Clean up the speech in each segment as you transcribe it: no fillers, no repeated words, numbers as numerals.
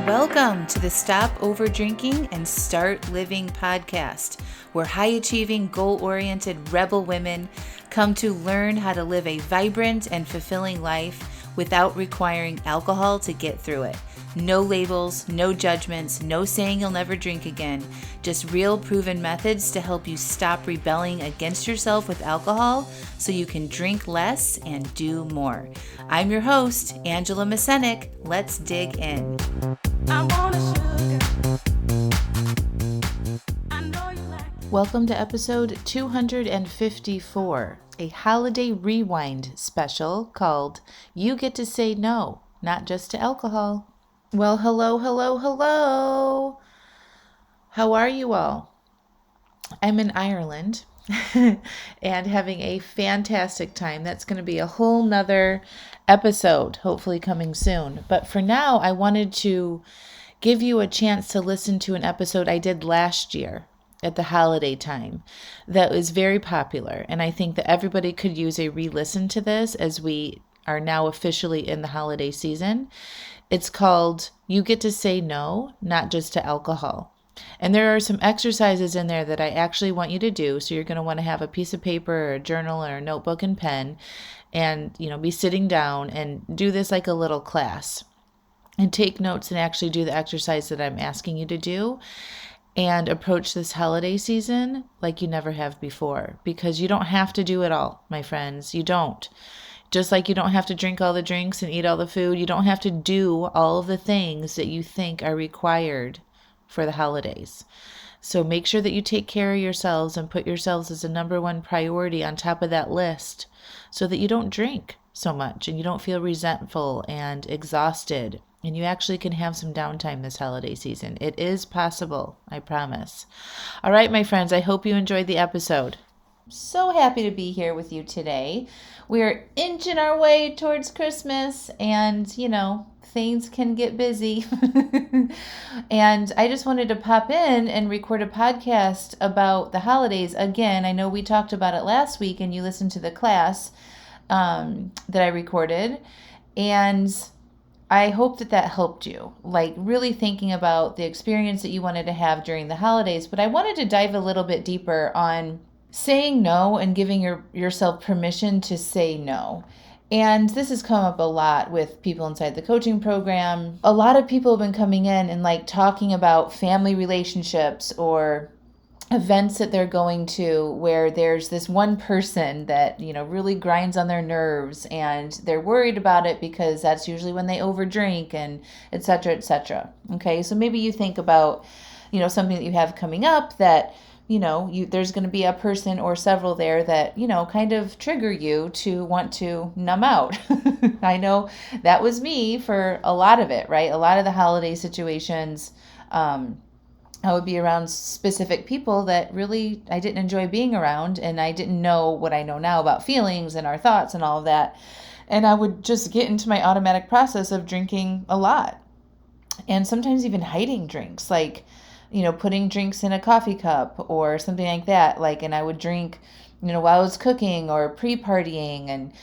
Welcome to the Stop Over Drinking and Start Living podcast, where high-achieving, goal-oriented rebel women come to learn how to live a vibrant and fulfilling life without requiring alcohol to get through it. No labels, no judgments, no saying you'll never drink again. Just real proven methods to help you stop rebelling against yourself with alcohol so you can drink less and do more. I'm your host, Angela Mascenik. Let's dig in. Welcome to episode 254, a holiday rewind special called You Get to Say No, Not Just to Alcohol. Well, hello. How are you all? I'm in Ireland and having a fantastic time. That's going to be a whole nother episode, hopefully coming soon. But for now, I wanted to give you a chance to listen to an episode I did last year at the holiday time that was very popular. And I think that everybody could use a re-listen to this as we are now officially in the holiday season. It's called You Get to Say No, Not Just to Alcohol. And there are some exercises in there that I actually want you to do. So you're going to want to have a piece of paper or a journal or a notebook and pen and, be sitting down and do this like a little class and take notes and actually do the exercise that I'm asking you to do and approach this holiday season like you never have before, because you don't have to do it all, my friends. You don't. Just like you don't have to drink all the drinks and eat all the food, you don't have to do all of the things that you think are required for the holidays. So make sure that you take care of yourselves and put yourselves as a number one priority on top of that list so that you don't drink so much and you don't feel resentful and exhausted, and you actually can have some downtime this holiday season. It is possible, I promise. All right, my friends, I hope you enjoyed the episode. So happy to be here with you today. We're inching our way towards Christmas and, things can get busy. And I just wanted to pop in and record a podcast about the holidays. Again, I know we talked about it last week and you listened to the class that I recorded. And I hope that helped you, like really thinking about the experience that you wanted to have during the holidays. But I wanted to dive a little bit deeper on saying no and giving yourself permission to say no. And this has come up a lot with people inside the coaching program. A lot of people have been coming in and talking about family relationships or events that they're going to where there's this one person that, really grinds on their nerves and they're worried about it because that's usually when they overdrink and et cetera, et cetera. Okay. So maybe you think about, something that you have coming up that, there's going to be a person or several there that, kind of trigger you to want to numb out. I know that was me for a lot of it, right? A lot of the holiday situations, I would be around specific people that really I didn't enjoy being around, and I didn't know what I know now about feelings and our thoughts and all of that. And I would just get into my automatic process of drinking a lot and sometimes even hiding drinks, putting drinks in a coffee cup or something like that. And I would drink, while I was cooking or pre-partying and,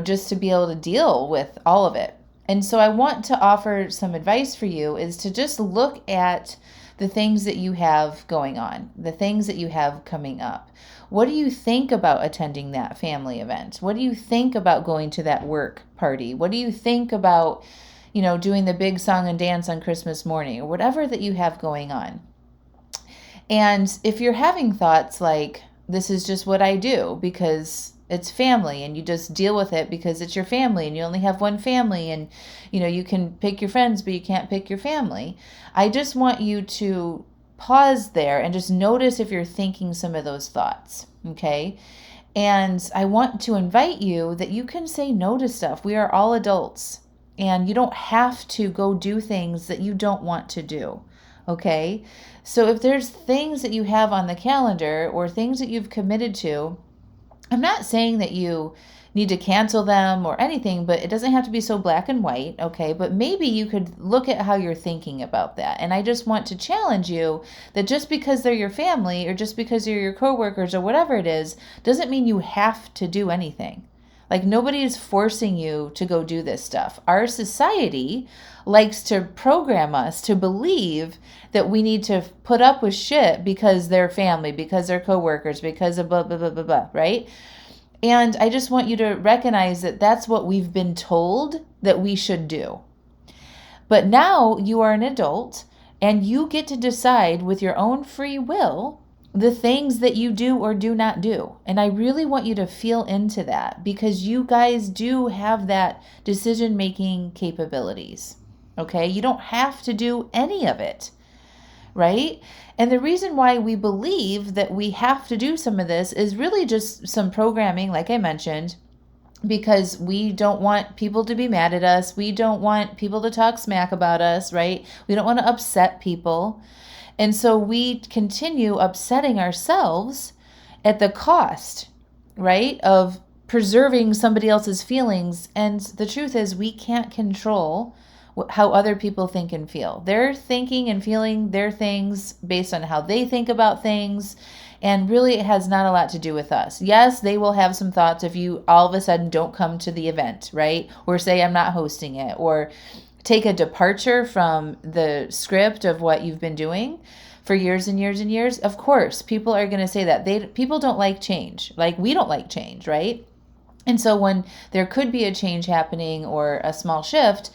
just to be able to deal with all of it. And so I want to offer some advice for you is to just look at the things that you have going on, the things that you have coming up. What do you think about attending that family event? What do you think about going to that work party? What do you think about, doing the big song and dance on Christmas morning or whatever that you have going on? And if you're having thoughts like, this is just what I do because it's family and you just deal with it because it's your family and you only have one family and, you can pick your friends, but you can't pick your family. I just want you to pause there and just notice if you're thinking some of those thoughts. Okay. And I want to invite you that you can say no to stuff. We are all adults and you don't have to go do things that you don't want to do. Okay. So if there's things that you have on the calendar or things that you've committed to, I'm not saying that you need to cancel them or anything, but it doesn't have to be so black and white, okay? But maybe you could look at how you're thinking about that. And I just want to challenge you that just because they're your family or just because they're your coworkers or whatever it is, doesn't mean you have to do anything. Like nobody is forcing you to go do this stuff. Our society likes to program us to believe that we need to put up with shit because they're family, because they're coworkers, because of blah, blah, blah, blah, blah, right? And I just want you to recognize that that's what we've been told that we should do. But now you are an adult and you get to decide with your own free will the things that you do or do not do. And I really want you to feel into that because you guys do have that decision-making capabilities. Okay? You don't have to do any of it, right? And the reason why we believe that we have to do some of this is really just some programming, like I mentioned, because we don't want people to be mad at us. We don't want people to talk smack about us, right? We don't want to upset people. And so we continue upsetting ourselves at the cost, right, of preserving somebody else's feelings. And the truth is we can't control how other people think and feel. They're thinking and feeling their things based on how they think about things. And really, it has not a lot to do with us. Yes, they will have some thoughts if you all of a sudden don't come to the event, right? Or say, I'm not hosting it. Or take a departure from the script of what you've been doing for years and years and years. Of course, people are going to say that. People don't like change. Like we don't like change, right? And so when there could be a change happening or a small shift,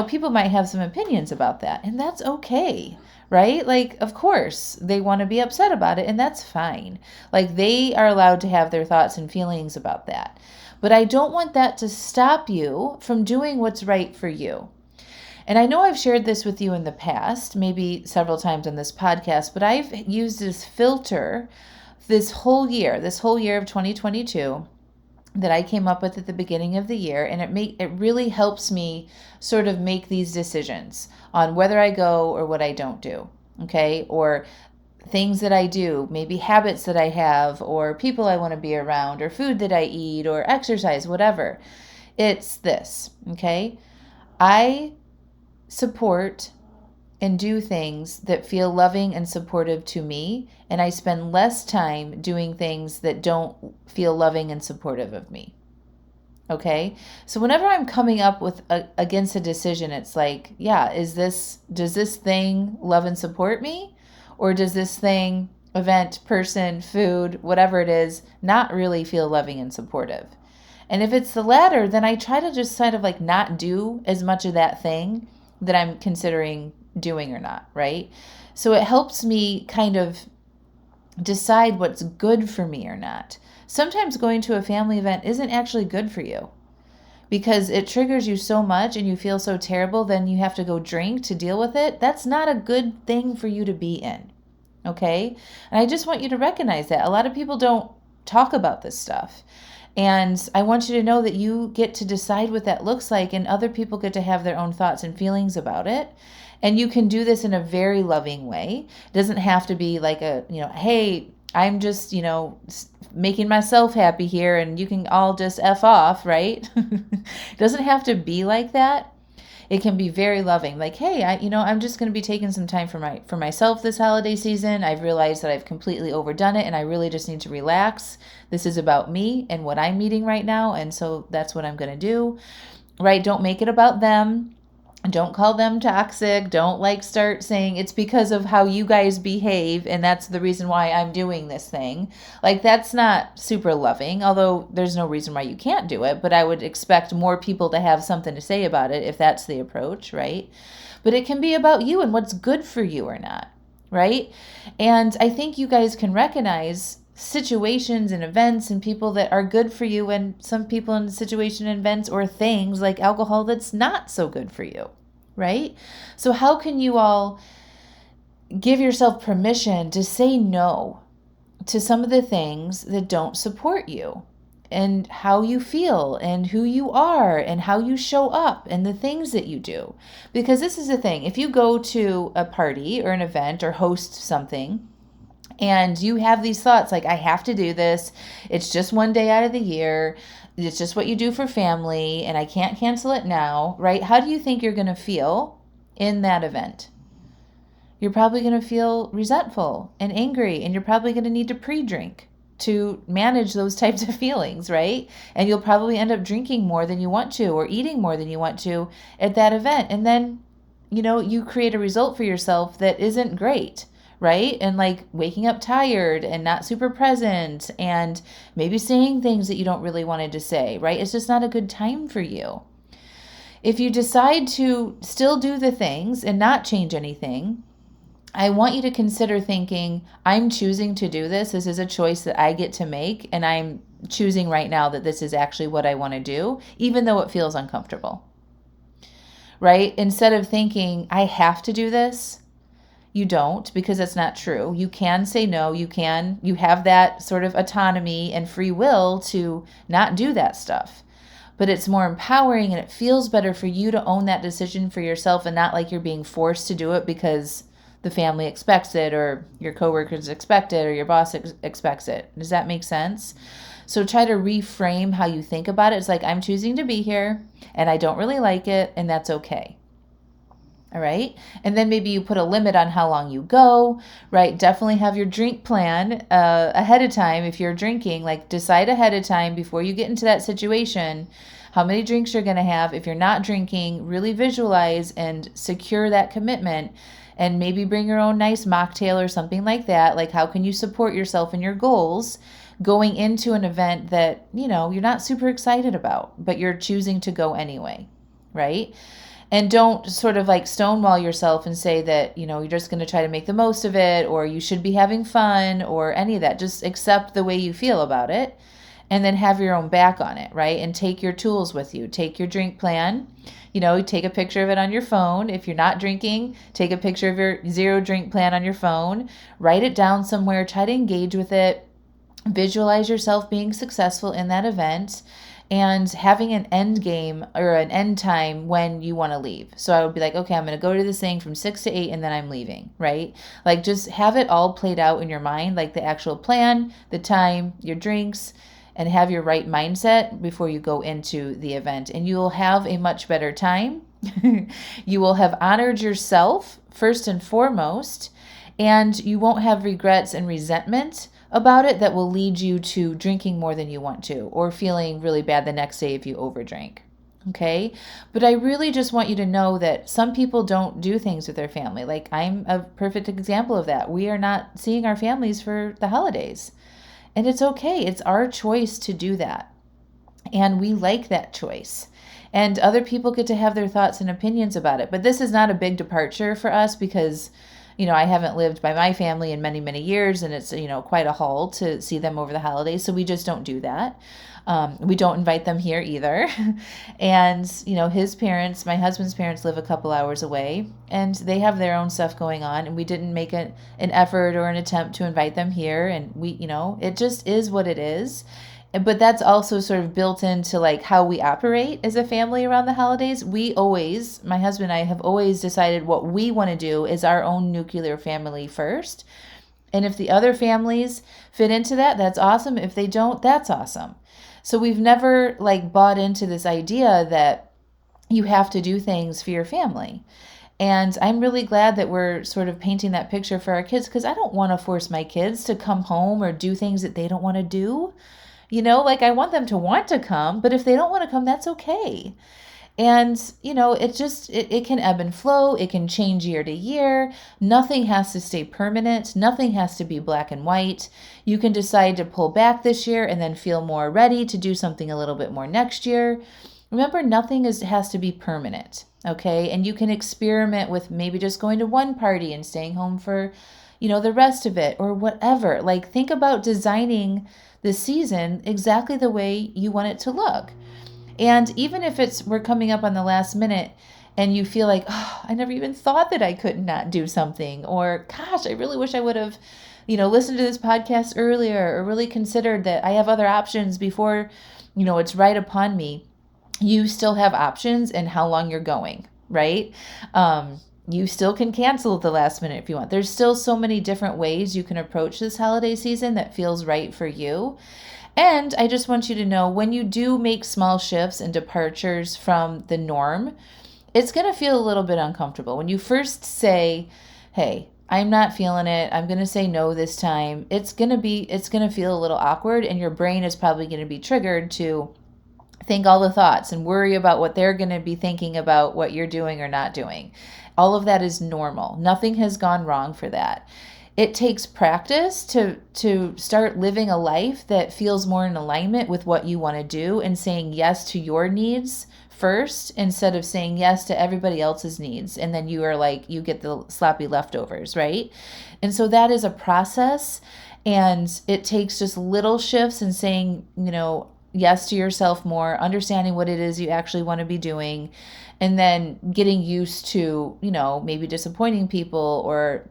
people might have some opinions about that. And that's okay, right? Like, of course, they want to be upset about it, and that's fine. Like, they are allowed to have their thoughts and feelings about that. But I don't want that to stop you from doing what's right for you. And I know I've shared this with you in the past, maybe several times on this podcast, but I've used this filter this whole year of 2022 that I came up with at the beginning of the year, and it really helps me sort of make these decisions on whether I go or what I don't do, okay? Or things that I do, maybe habits that I have, or people I want to be around, or food that I eat, or exercise, whatever. It's this, okay? I support and do things that feel loving and supportive to me, and I spend less time doing things that don't feel loving and supportive of me. Okay? So whenever I'm coming up with against a decision, it's like, yeah, does this thing love and support me? Or does this thing, event, person, food, whatever it is, not really feel loving and supportive? And if it's the latter, then I try to just kind of like not do as much of that thing that I'm considering doing or not, right? So it helps me kind of decide what's good for me or not. Sometimes going to a family event isn't actually good for you because it triggers you so much and you feel so terrible, then you have to go drink to deal with it. That's not a good thing for you to be in, okay? And I just want you to recognize that. A lot of people don't talk about this stuff. And I want you to know that you get to decide what that looks like, and other people get to have their own thoughts and feelings about it. And you can do this in a very loving way. It doesn't have to be like hey, I'm just, making myself happy here and you can all just F off, right? It doesn't have to be like that. It can be very loving. Like, hey, I'm just going to be taking some time for myself this holiday season. I've realized that I've completely overdone it and I really just need to relax. This is about me and what I'm needing right now. And so that's what I'm going to do, right? Don't make it about them. Don't call them toxic. Don't start saying it's because of how you guys behave and that's the reason why I'm doing this thing. That's not super loving, although there's no reason why you can't do it, but I would expect more people to have something to say about it if that's the approach, right? But it can be about you and what's good for you or not, right? And I think you guys can recognize situations and events and people that are good for you and some people in situation and events or things like alcohol that's not so good for you, right? So how can you all give yourself permission to say no to some of the things that don't support you and how you feel and who you are and how you show up and the things that you do? Because this is the thing, if you go to a party or an event or host something and you have these thoughts like, I have to do this. It's just one day out of the year. It's just what you do for family and I can't cancel it now, right? How do you think you're going to feel in that event? You're probably going to feel resentful and angry and you're probably going to need to pre-drink, to manage those types of feelings, right? And you'll probably end up drinking more than you want to or eating more than you want to at that event. And then, you create a result for yourself that isn't great, right? And like waking up tired and not super present and maybe saying things that you don't really wanted to say, right? It's just not a good time for you. If you decide to still do the things and not change anything, I want you to consider thinking, I'm choosing to do this. This is a choice that I get to make. And I'm choosing right now that this is actually what I want to do, even though it feels uncomfortable, right? Instead of thinking, I have to do this, you don't, because that's not true. You can say no. You have that sort of autonomy and free will to not do that stuff. But it's more empowering and it feels better for you to own that decision for yourself and not like you're being forced to do it because the family expects it or your coworkers expect it or your boss expects it. Does that make sense? So try to reframe how you think about it. It's like, I'm choosing to be here and I don't really like it, and that's okay. All right. And then maybe you put a limit on how long you go, right? Definitely have your drink plan ahead of time. If you're drinking, like decide ahead of time before you get into that situation how many drinks you're going to have. If you're not drinking, really visualize and secure that commitment. And maybe bring your own nice mocktail or something like that. Like, how can you support yourself and your goals going into an event that, you're not super excited about, but you're choosing to go anyway, right? And don't sort of like stonewall yourself and say that, you're just going to try to make the most of it or you should be having fun or any of that. Just accept the way you feel about it and then have your own back on it, right? And take your tools with you. Take your drink plan. Take a picture of it on your phone. If you're not drinking, take a picture of your 0 drink plan on your phone. Write it down somewhere. Try to engage with it. Visualize yourself being successful in that event and having an end game or an end time when you want to leave. So I would be like, okay, I'm going to go to this thing from 6 to 8 and then I'm leaving, right? Like just have it all played out in your mind, like the actual plan, the time, your drinks, and have your right mindset before you go into the event. And you will have a much better time. You will have honored yourself first and foremost, and you won't have regrets and resentment about it that will lead you to drinking more than you want to or feeling really bad the next day if you overdrink. Okay? But I really just want you to know that some people don't do things with their family. Like I'm a perfect example of that. We are not seeing our families for the holidays. And it's okay. It's our choice to do that. And we like that choice. And other people get to have their thoughts and opinions about it. But this is not a big departure for us because, I haven't lived by my family in many, many years. And it's, quite a haul to see them over the holidays. So we just don't do that. We don't invite them here either. And, his parents, my husband's parents live a couple hours away and they have their own stuff going on. And we didn't make an effort or an attempt to invite them here. And we, it just is what it is. But that's also sort of built into like how we operate as a family around the holidays. My husband and I have always decided what we want to do is our own nuclear family first. And if the other families fit into that, that's awesome. If they don't, that's awesome. So we've never like bought into this idea that you have to do things for your family. And I'm really glad that we're sort of painting that picture for our kids because I don't want to force my kids to come home or do things that they don't want to do. I want them to want to come, but if they don't want to come, that's okay. And, it can ebb and flow. It can change year to year. Nothing has to stay permanent. Nothing has to be black and white. You can decide to pull back this year and then feel more ready to do something a little bit more next year. Remember, nothing has to be permanent, okay? And you can experiment with maybe just going to one party and staying home for, the rest of it or whatever. Like, think about designing the season exactly the way you want it to look. And even if we're coming up on the last minute and you feel like, oh, I never even thought that I could not do something, or gosh, I really wish I would have, listened to this podcast earlier or really considered that I have other options before, it's right upon me. You still have options and how long you're going, right? You still can cancel at the last minute if you want. There's still so many different ways you can approach this holiday season that feels right for you. And I just want you to know when you do make small shifts and departures from the norm, it's going to feel a little bit uncomfortable. When you first say, hey, I'm not feeling it. I'm going to say no this time. It's going to feel a little awkward, and your brain is probably going to be triggered to think all the thoughts and worry about what they're going to be thinking about what you're doing or not doing. All of that is normal. Nothing has gone wrong for that. It takes practice to start living a life that feels more in alignment with what you want to do and saying yes to your needs first instead of saying yes to everybody else's needs. And then you get the sloppy leftovers, right? And so that is a process, and it takes just little shifts in saying, yes to yourself more, understanding what it is you actually want to be doing, and then getting used to, maybe disappointing people or,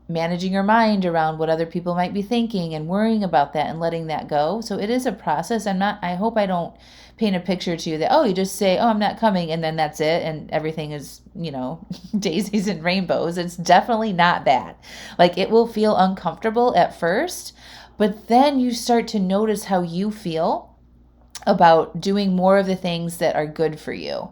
managing your mind around what other people might be thinking and worrying about that and letting that go. So it is a process. I hope I don't paint a picture to you that, you just say, I'm not coming, and then that's it, and everything is, daisies and rainbows. It's definitely not that. Like, it will feel uncomfortable at first, but then you start to notice how you feel about doing more of the things that are good for you.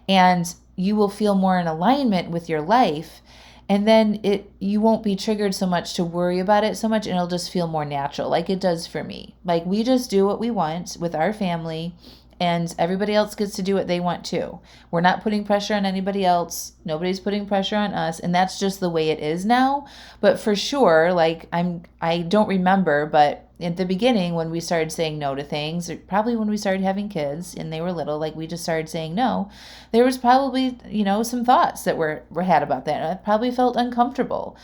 And you will feel more in alignment with your life. And then you won't be triggered so much to worry about it so much, and it'll just feel more natural, like it does for me. Like, we just do what we want with our family, and everybody else gets to do what they want too. We're not putting pressure on anybody else. Nobody's putting pressure on us, and that's just the way it is now. But for sure, I don't remember, but at the beginning when we started saying no to things, probably when we started having kids and they were little, we just started saying no, there was probably, some thoughts that were had about that. I probably felt uncomfortable.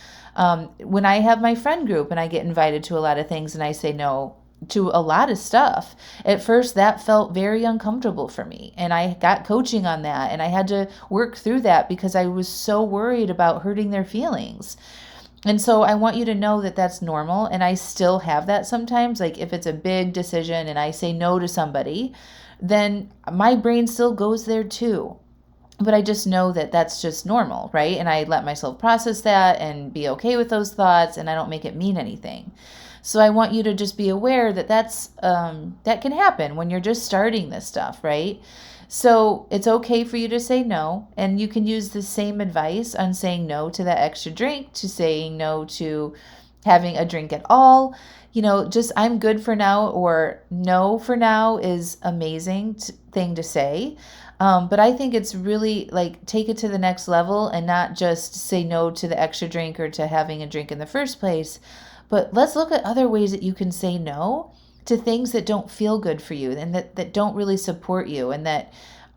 When I have my friend group and I get invited to a lot of things and I say no to a lot of stuff, at first that felt very uncomfortable for me. And I got coaching on that, and I had to work through that because I was so worried about hurting their feelings. And so I want you to know that that's normal. And I still have that sometimes. Like, if it's a big decision and I say no to somebody, then my brain still goes there too. But I just know that that's just normal, right? And I let myself process that and be okay with those thoughts, and I don't make it mean anything. So I want you to just be aware that that can happen when you're just starting this stuff, right? So it's okay for you to say no, and you can use the same advice on saying no to that extra drink, to saying no to having a drink at all. Just I'm good for now, or no for now is amazing thing to say. But I think it's really take it to the next level and not just say no to the extra drink or to having a drink in the first place. But let's look at other ways that you can say no to things that don't feel good for you and that don't really support you and that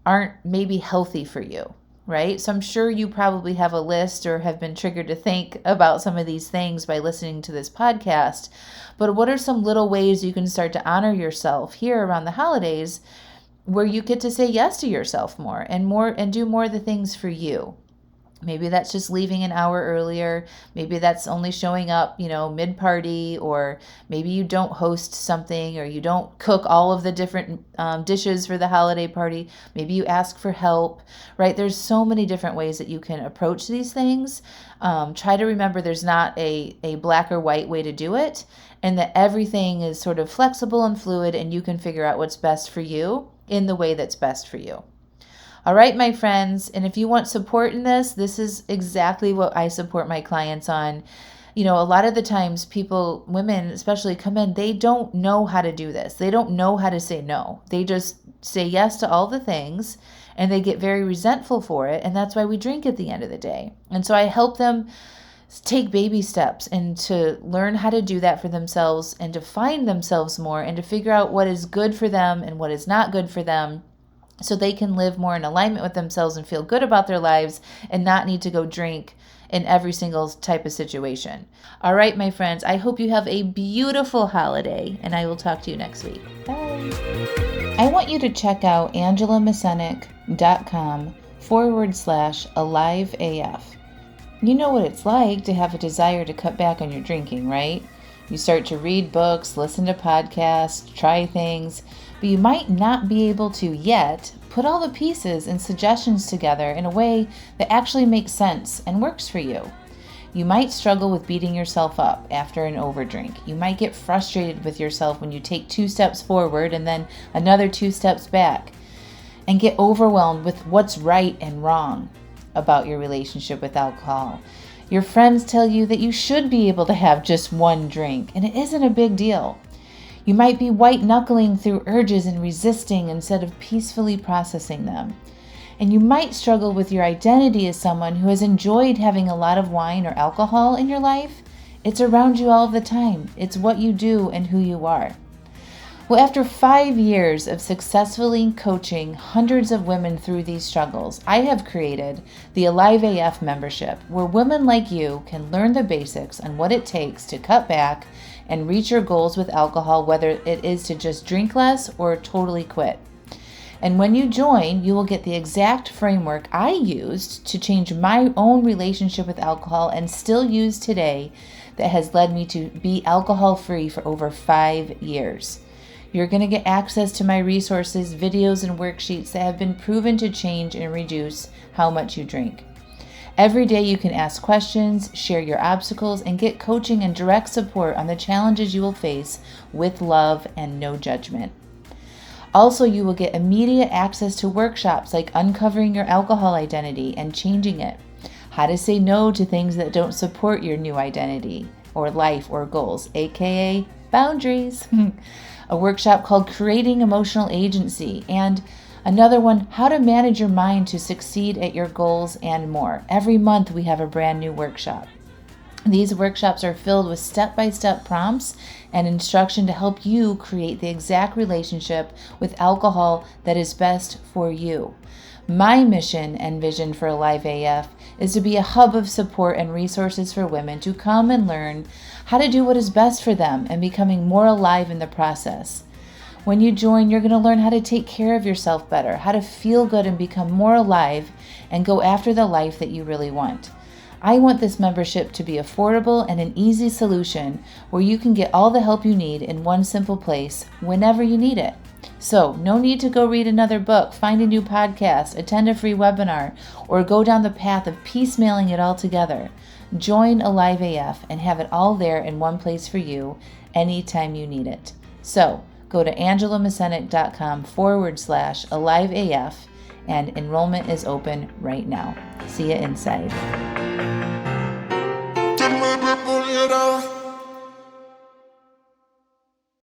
aren't maybe healthy for you, right? So I'm sure you probably have a list or have been triggered to think about some of these things by listening to this podcast. But what are some little ways you can start to honor yourself here around the holidays where you get to say yes to yourself more and do more of the things for you? Maybe that's just leaving an hour earlier. Maybe that's only showing up, mid-party, or maybe you don't host something, or you don't cook all of the different dishes for the holiday party. Maybe you ask for help, right? There's so many different ways that you can approach these things. Try to remember there's not a black or white way to do it, and that everything is sort of flexible and fluid, and you can figure out what's best for you in the way that's best for you. All right, my friends, and if you want support in this is exactly what I support my clients on. A lot of the times women especially, come in, they don't know how to do this. They don't know how to say no. They just say yes to all the things, and they get very resentful for it, and that's why we drink at the end of the day. And so I help them take baby steps and to learn how to do that for themselves and to find themselves more and to figure out what is good for them and what is not good for them, so they can live more in alignment with themselves and feel good about their lives and not need to go drink in every single type of situation. All right, my friends, I hope you have a beautiful holiday, and I will talk to you next week. Bye. I want you to check out angelamascenik.com/aliveaf. You know what it's like to have a desire to cut back on your drinking, right? You start to read books, listen to podcasts, try things, but you might not be able to yet put all the pieces and suggestions together in a way that actually makes sense and works for you. You might struggle with beating yourself up after an overdrink. You might get frustrated with yourself when you take 2 steps forward and then another 2 steps back, and get overwhelmed with what's right and wrong about your relationship with alcohol. Your friends tell you that you should be able to have just one drink, and it isn't a big deal. You might be white-knuckling through urges and resisting instead of peacefully processing them. And you might struggle with your identity as someone who has enjoyed having a lot of wine or alcohol in your life. It's around you all of the time. It's what you do and who you are. Well, after 5 years of successfully coaching hundreds of women through these struggles, I have created the Alive AF membership, where women like you can learn the basics on what it takes to cut back and reach your goals with alcohol, whether it is to just drink less or totally quit. And when you join, you will get the exact framework I used to change my own relationship with alcohol and still use today, that has led me to be alcohol-free for over 5 years. You're going to get access to my resources, videos, and worksheets that have been proven to change and reduce how much you drink. Every day you can ask questions, share your obstacles, and get coaching and direct support on the challenges you will face with love and no judgment. Also, you will get immediate access to workshops like uncovering your alcohol identity and changing it, how to say no to things that don't support your new identity or life or goals, aka boundaries. A workshop called Creating Emotional Agency, and another one, How to Manage Your Mind to Succeed at Your Goals, and more. Every month we have a brand new workshop. These workshops are filled with step-by-step prompts and instruction to help you create the exact relationship with alcohol that is best for you. My mission and vision for Alive AF is to be a hub of support and resources for women to come and learn how to do what is best for them and becoming more alive in the process. When you join, you're going to learn how to take care of yourself better, how to feel good and become more alive and go after the life that you really want. I want this membership to be affordable and an easy solution where you can get all the help you need in one simple place whenever you need it. So, no need to go read another book, find a new podcast, attend a free webinar, or go down the path of piecemealing it all together. Join Alive AF and have it all there in one place for you anytime you need it. So, go to angelamascenik.com/AliveAF, and enrollment is open right now. See you inside.